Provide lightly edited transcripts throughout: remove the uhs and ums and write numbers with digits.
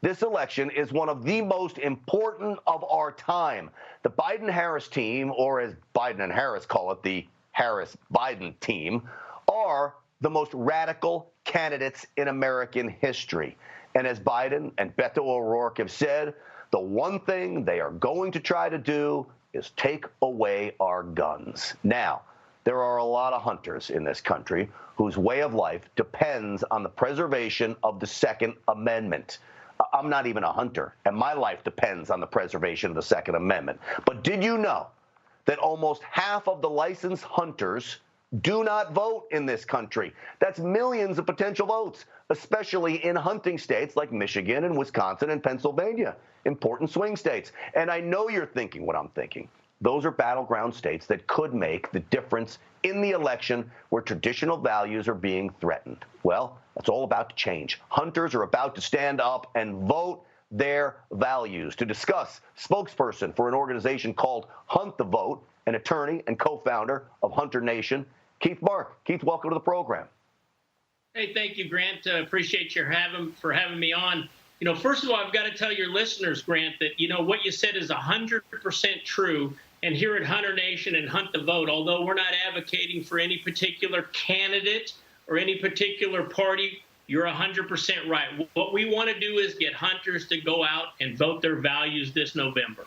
This election is one of the most important of our time. The Biden-Harris team, or as Biden and Harris call it, the Harris-Biden team, are the most radical candidates in American history. And as Biden and Beto O'Rourke have said, the one thing they are going to try to do is take away our guns. Now, there are a lot of hunters in this country whose way of life depends on the preservation of the Second Amendment. I'm not even a hunter, and my life depends on the preservation of the Second Amendment. But did you know that almost half of the licensed hunters do not vote in this country? That's millions of potential votes, especially in hunting states like Michigan and Wisconsin and Pennsylvania, important swing states. And I know you're thinking what I'm thinking. Those are battleground states that could make the difference in the election where traditional values are being threatened. Well, that's all about to change. Hunters are about to stand up and vote their values. To discuss, spokesperson for an organization called Hunt the Vote, an attorney and co-founder of Hunter Nation, Keith Mark. Keith, welcome to the program. Hey, thank you, Grant. Appreciate you having me on. You know, first of all, I've got to tell your listeners, Grant, that, you know, what you said is 100% true. And here at Hunter Nation and Hunt the Vote, although we're not advocating for any particular candidate or any particular party, you're 100% right. What we want to do is get hunters to go out and vote their values this November.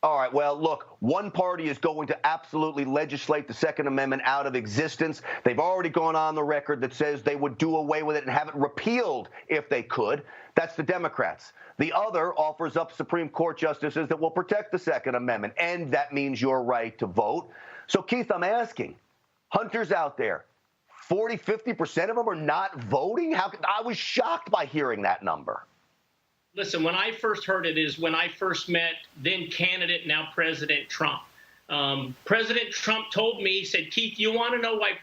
All right, well, look, one party is going to absolutely legislate the Second Amendment out of existence. They've already gone on the record that says they would do away with it and have it repealed if they could. That's the Democrats. The other offers up Supreme Court justices that will protect the Second Amendment, and that means your right to vote. So, Keith, I'm asking, hunters out there, 40, 50% of them are not voting? I was shocked by hearing that number. Listen, when I first heard it is when I first met then candidate, now President Trump. President Trump told me, he said, Keith, you want to know why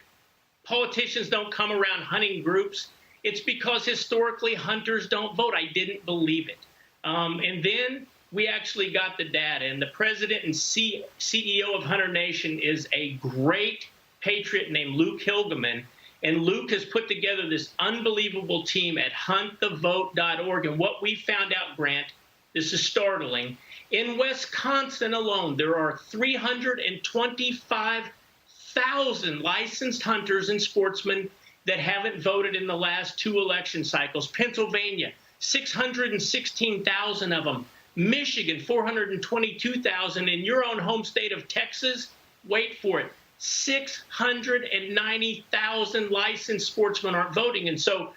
politicians don't come around hunting groups? It's because historically hunters don't vote. I didn't believe it. And then we actually got the data. And the president and CEO of Hunter Nation is a great patriot named Luke Hilgeman. And Luke has put together this unbelievable team at huntthevote.org. And what we found out, Grant, this is startling. In Wisconsin alone, there are 325,000 licensed hunters and sportsmen that haven't voted in the last 2 election cycles. Pennsylvania, 616,000 of them. Michigan, 422,000. In your own home state of Texas, wait for it, 690,000 licensed sportsmen aren't voting. And so,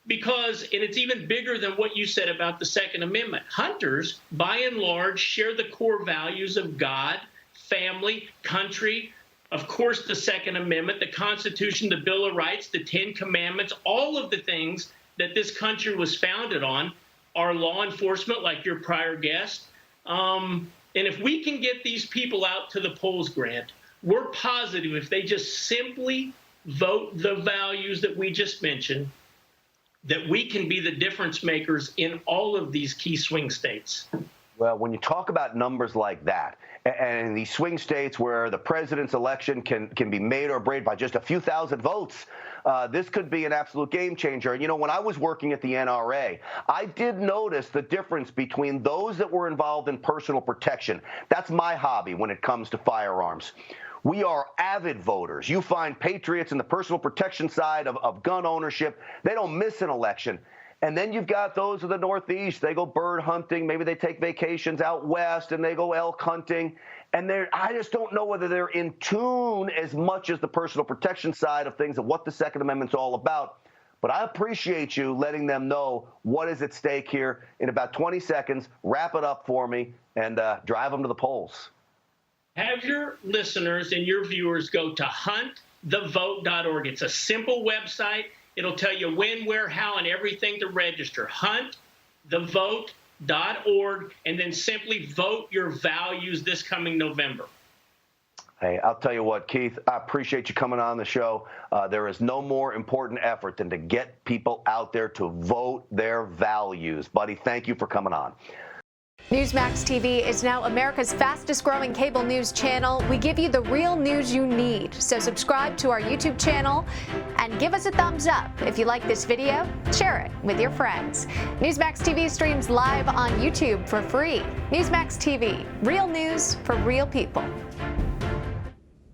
and it's even bigger than what you said about the Second Amendment. Hunters, by and large, share the core values of God, family, country, of course, the Second Amendment, the Constitution, the Bill of Rights, the 10 Commandments, all of the things that this country was founded on are law enforcement, like your prior guest. And if we can get these people out to the polls, Grant, we're positive if they just simply vote the values that we just mentioned, that we can be the difference makers in all of these key swing states. Well, when you talk about numbers like that, and in these swing states where the president's election can be made or break by just a few thousand votes, this could be an absolute game changer. And, you know, when I was working at the NRA, I did notice the difference between those that were involved in personal protection. That's my hobby when it comes to firearms. We are avid voters. You find patriots in the personal protection side of gun ownership. They don't miss an election. And then you've got those of the Northeast. They go bird hunting. Maybe they take vacations out west and they go elk hunting. And I just don't know whether they're in tune as much as the personal protection side of things and what the Second Amendment's all about. But I appreciate you letting them know what is at stake here. In about 20 seconds, wrap it up for me and drive them to the polls. Have your listeners and your viewers go to huntthevote.org. It's a simple website. It'll tell you when, where, how, and everything to register. Huntthevote.org, and then simply vote your values this coming November. Hey, I'll tell you what, Keith, I appreciate you coming on the show. There is no more important effort than to get people out there to vote their values. Buddy, thank you for coming on. Newsmax TV is now America's fastest growing cable news channel. We give you the real news you need. So subscribe to our YouTube channel and give us a thumbs up. If you like this video, share it with your friends. Newsmax TV streams live on YouTube for free. Newsmax TV, real news for real people.